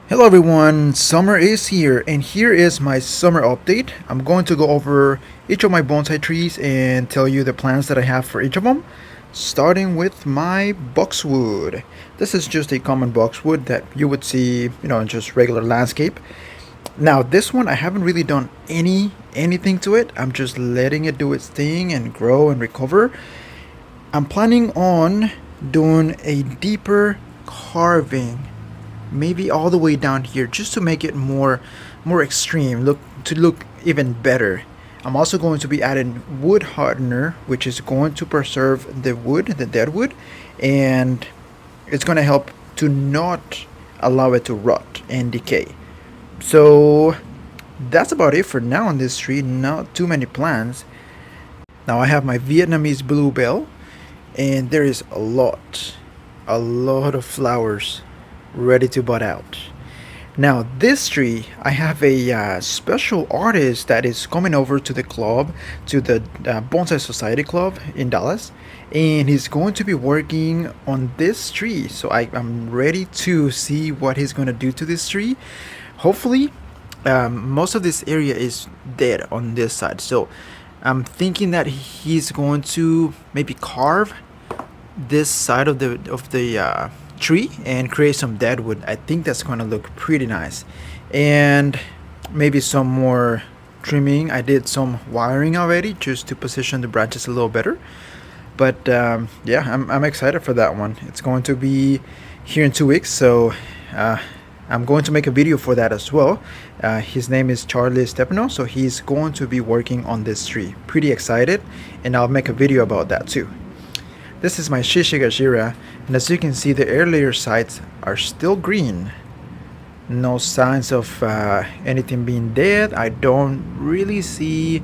Hello everyone, summer is here and here is my summer update. I'm going to go over each of my bonsai trees and tell you the plans that I have for each of them. Starting with my boxwood. This is just a common boxwood that you would see, in just regular landscape. Now this one I haven't really done anything to it. I'm just letting it do its thing and grow and recover. I'm planning on doing a deeper carving, maybe all the way down here, just to make it more extreme, look even better. I'm also going to be adding wood hardener, which is going to preserve the dead wood, and it's going to help to not allow it to rot and decay. So that's about it for now on this tree. Not too many plants. Now I have my Vietnamese bluebell, and there is a lot of flowers ready to bud out. Now this tree, I have a special artist that is coming over to the club, to the Bonsai Society Club in Dallas, and he's going to be working on this tree. So I'm ready to see what he's going to do to this tree. Hopefully, most of this area is dead on this side, so I'm thinking that he's going to maybe carve this side of the tree and create some dead wood. I think that's going to look pretty nice, and maybe some more trimming. I did some wiring already just to position the branches a little better. But yeah, I'm excited for that one. It's going to be here in 2 weeks, so uh, I'm going to make a video for that as well. His name is Charlie Stepano, so he's going to be working on this tree. Pretty excited, and I'll make a video about that too. This is my Shishigashira, and as you can see, the earlier sides are still green. No signs of anything being dead. I don't really see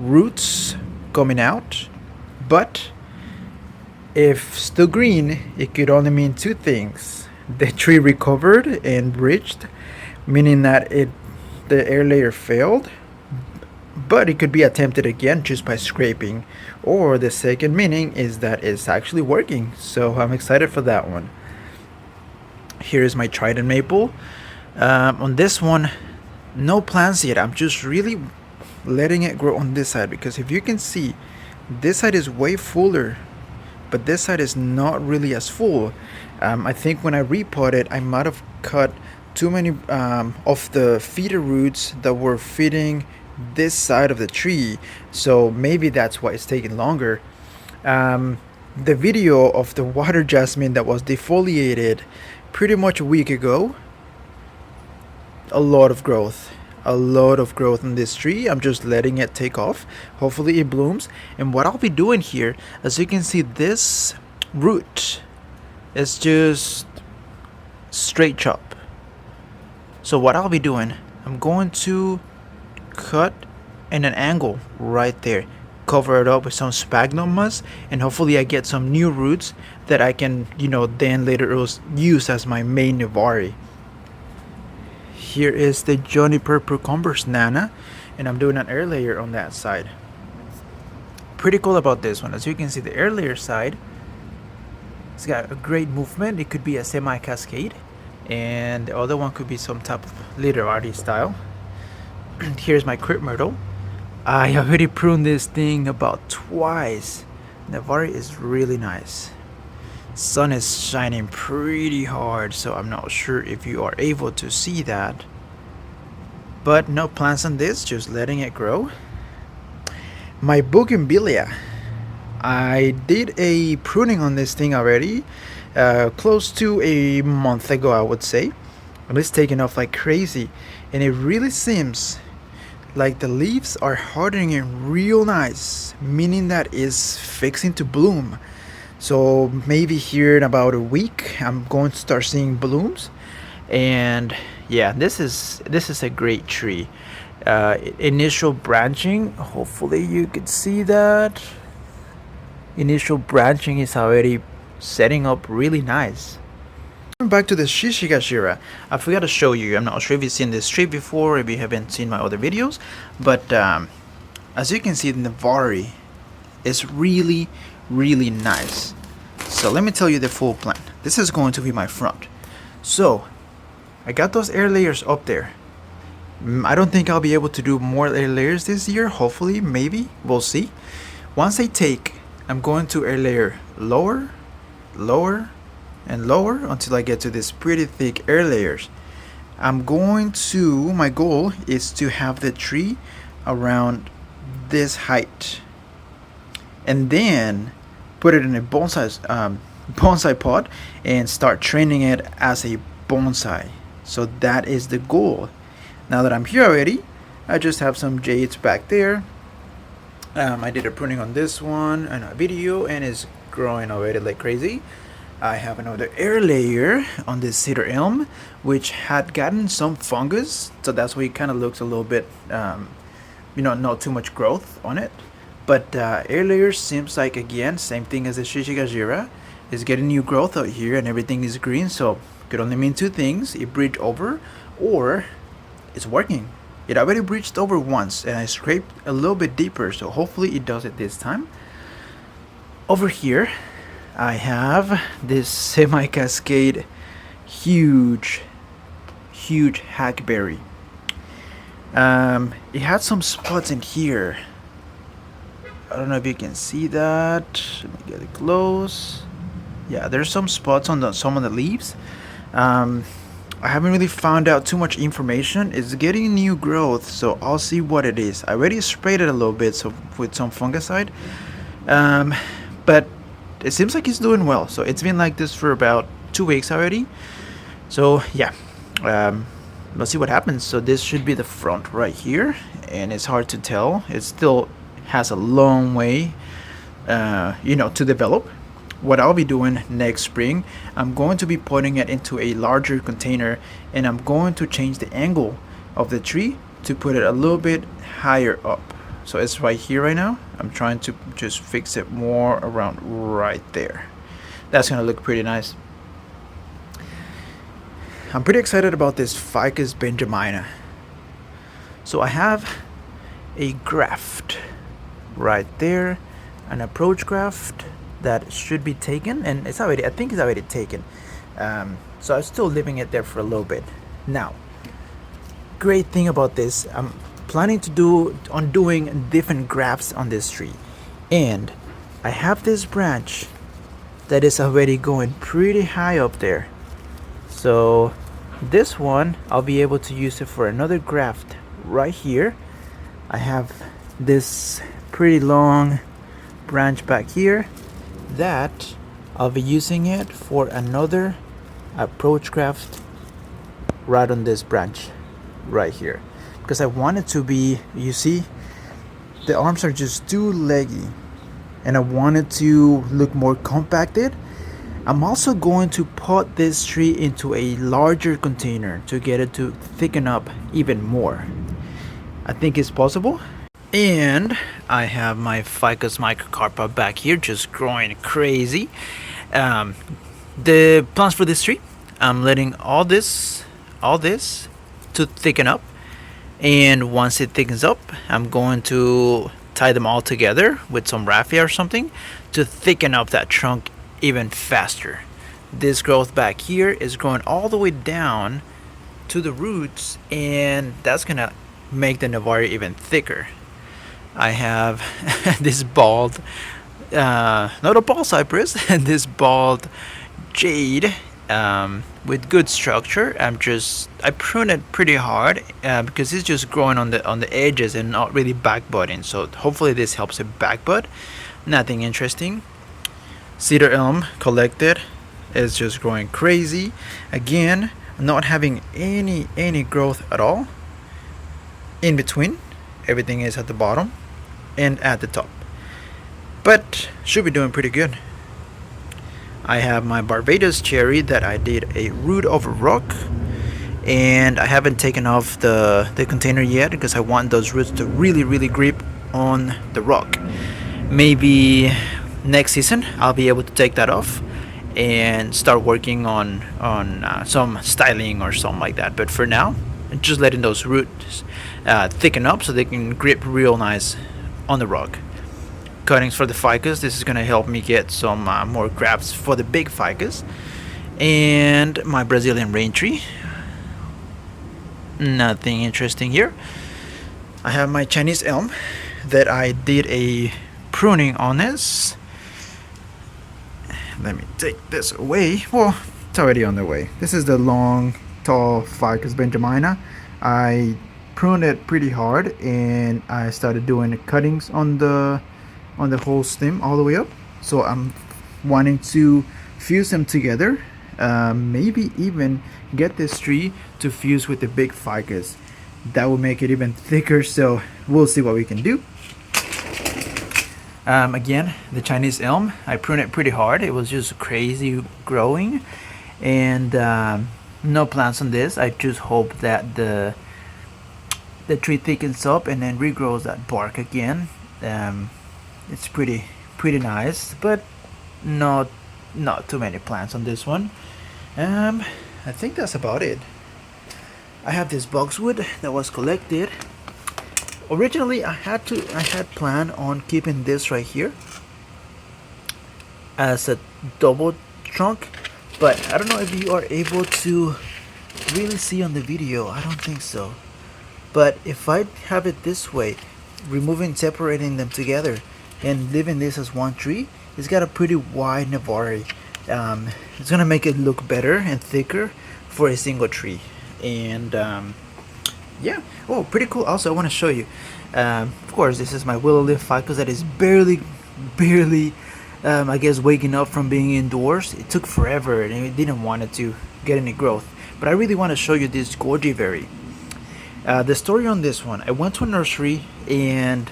roots coming out, but if still green, it could only mean two things. The tree recovered and bridged, meaning that the air layer failed, but it could be attempted again just by scraping. Or the second meaning is that it's actually working, so I'm excited for that one. Here is my trident maple. On this one, no plants yet. I'm just really letting it grow on this side, because if you can see, this side is way fuller, but this side is not really as full. I think when I repotted, I might have cut too many of the feeder roots that were feeding this side of the tree, so maybe that's why it's taking longer. The video of the water jasmine that was defoliated pretty much a week ago, a lot of growth in this tree. I'm just letting it take off. Hopefully it blooms. And what I'll be doing here, as you can see, this root is just straight chop. So what I'll be doing, I'm going to cut in an angle right there, cover it up with some sphagnum moss, and hopefully I get some new roots that I can then later use as my main Navari. Here is the Juniper Procumbers Nana, and I'm doing an air layer on that side. Pretty cool about this one. As you can see, the air layer side, it's got a great movement. It could be a semi cascade, and the other one could be some type of literati style. Here's my crepe myrtle. I already pruned this thing about twice. Navari is really nice. Sun is shining pretty hard, so I'm not sure if you are able to see that. But no plants on this, just letting it grow. My bougainvillea, I did a pruning on this thing already, close to a month ago, I would say. And it's taking off like crazy, and it really seems like the leaves are hardening real nice, meaning that it's fixing to bloom. So maybe here in about a week, I'm going to start seeing blooms. And yeah, this is a great tree. Initial branching, hopefully you could see that. Initial branching is already setting up really nice. Back to the Shishigashira, I forgot to show you. I'm not sure if you've seen this tree before, if you haven't seen my other videos, but as you can see, the Navari is really nice. So let me tell you the full plan. This is going to be my front. So I got those air layers up there. I don't think I'll be able to do more air layers this year. Hopefully, maybe. We'll see. Once I take, I'm going to air layer lower, lower, and lower until I get to this pretty thick air layers. My goal is to have the tree around this height. And then put it in a bonsai pot and start training it as a bonsai. So that is the goal. Now that I'm here already, I just have some jades back there. I did a pruning on this one in a video and it's growing already like crazy. I have another air layer on this cedar elm which had gotten some fungus, so that's why it kind of looks a little bit not too much growth on it. But air layer seems like, again, same thing as the shishigajira, is getting new growth out here and everything is green, so could only mean two things: it bridged over or it's working. It already breached over once and I scraped a little bit deeper, so hopefully it does it this time. Over here I have this semi-cascade huge hackberry. It had some spots in here. I don't know if you can see that. Let me get it close. Yeah, there's some spots on some of the leaves. I haven't really found out too much information. It's getting new growth, so I'll see what it is. I already sprayed it a little bit with some fungicide, but it seems like it's doing well. So it's been like this for about 2 weeks already. So yeah, let's see what happens. So this should be the front right here, and it's hard to tell. It still has a long way, to develop. What I'll be doing next spring, I'm going to be putting it into a larger container and I'm going to change the angle of the tree to put it a little bit higher up. So it's right here right now. I'm trying to just fix it more around right there. That's gonna look pretty nice. I'm pretty excited about this Ficus benjamina. So I have a graft right there, an approach graft that should be taken, and I think it's already taken. So I'm still leaving it there for a little bit. Now, great thing about this, I'm planning to doing different grafts on this tree, and I have this branch that is already going pretty high up there. So this one, I'll be able to use it for another graft right here. I have this pretty long branch back here that I'll be using it for another approach graft right on this branch right here, because I want it to be, you see, the arms are just too leggy and I want it to look more compacted. I'm also going to put this tree into a larger container to get it to thicken up even more. I think it's possible. And I have my Ficus microcarpa back here just growing crazy. The plans for this tree, I'm letting all this to thicken up, and once it thickens up, I'm going to tie them all together with some raffia or something to thicken up that trunk even faster. This growth back here is growing all the way down to the roots, and that's gonna make the Navari even thicker. I have this bald, not a bald cypress, this bald jade with good structure. I prune it pretty hard because it's just growing on the edges and not really back budding. So hopefully this helps it back bud. Nothing interesting. Cedar elm collected is just growing crazy. Again, not having any growth at all in between. Everything is at the bottom and at the top, but should be doing pretty good. I have my Barbados cherry that I did a root over rock, and I haven't taken off the container yet because I want those roots to really grip on the rock. Maybe next season I'll be able to take that off and start working on some styling or something like that. But for now, just letting those roots thicken up so they can grip real nice on the rock. Cuttings for the ficus. This is going to help me get some more grafts for the big ficus. And my Brazilian rain tree, Nothing interesting here. I have my Chinese elm that I did a pruning on this. Let me take this away. Well, it's already on the way. This is the long, tall Ficus benjamina. I pruned it pretty hard, and I started doing cuttings on the whole stem all the way up. So I'm wanting to fuse them together. Maybe even get this tree to fuse with the big ficus. That will make it even thicker. So we'll see what we can do. Again, the Chinese elm, I pruned it pretty hard. It was just crazy growing, and no plants on this. I just hope that the tree thickens up and then regrows that bark again. It's pretty nice, but not too many plants on this one. I think that's about it. I have this boxwood that was collected. Originally, I had planned on keeping this right here as a double trunk, but I don't know if you are able to really see on the video. I don't think so. But if I have it this way, separating them together and leaving this as one tree, it's got a pretty wide navari. It's gonna make it look better and thicker for a single tree. And yeah, oh, pretty cool. Also, I want to show you, of course, this is my willow leaf ficus that is barely I guess waking up from being indoors. It took forever and it didn't want it to get any growth, but I really want to show you this gojiberry. The story on this one, I went to a nursery and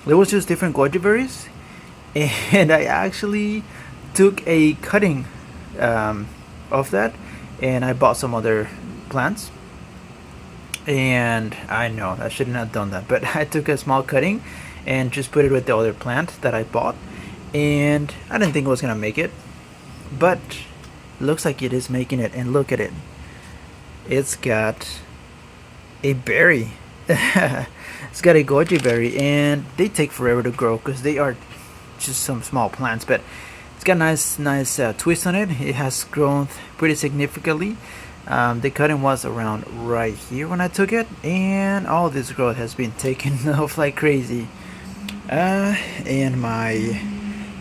there was just different gojiberries, and I actually took a cutting of that, and I bought some other plants. And I know I shouldn't have done that, but I took a small cutting and just put it with the other plant that I bought, and I didn't think it was gonna make it, but looks like it is making it. And look at it, it's got a berry. It's got a goji berry, and they take forever to grow because they are just some small plants, but it's got nice twist on it. It has grown pretty significantly. The cutting was around right here when I took it, and all this growth has been taken off like crazy. And my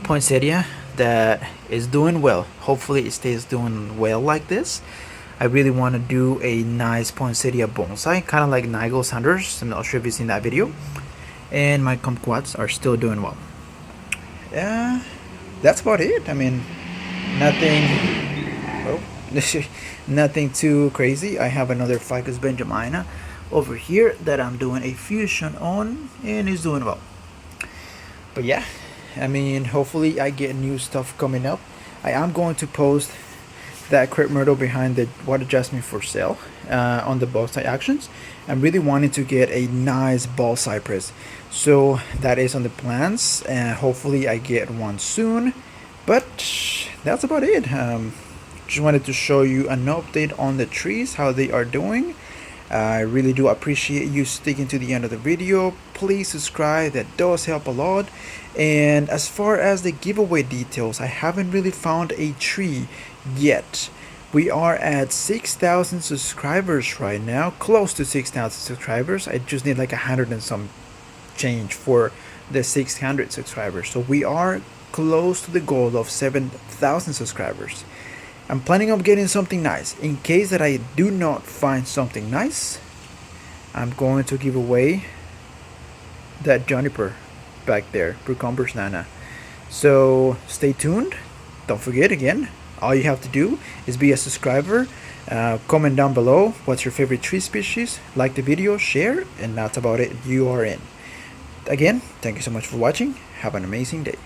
poinsettia that is doing well. Hopefully it stays doing well like this. I really want to do a nice poinsettia bonsai, kind of like Nigel Sanders. I'm not sure if you've seen that video. And my kumquats are still doing well. That's about it. I mean, nothing. Oh. Nothing too crazy. I have another Ficus benjamina over here that I'm doing a fusion on, and it's doing well. But yeah, I mean, hopefully I get new stuff coming up. I am going to post that crepe myrtle behind the water jasmine for sale on the Bonsai actions. I'm really wanting to get a nice ball cypress, so that is on the plans, and hopefully I get one soon. But that's about it. Just wanted to show you an update on the trees, how they are doing. I really do appreciate you sticking to the end of the video. Please subscribe, that does help a lot. And as far as the giveaway details, I haven't really found a tree yet. We are at 6,000 subscribers right now, close to 6,000 subscribers. I just need like 100 and some change for the 600 subscribers. So we are close to the goal of 7,000 subscribers. I'm planning on getting something nice. In case that I do not find something nice, I'm going to give away that juniper back there, Brucumbers nana. So stay tuned. Don't forget, again, all you have to do is be a subscriber. Comment down below what's your favorite tree species, like the video, share, and that's about it. You are in. Again, thank you so much for watching. Have an amazing day.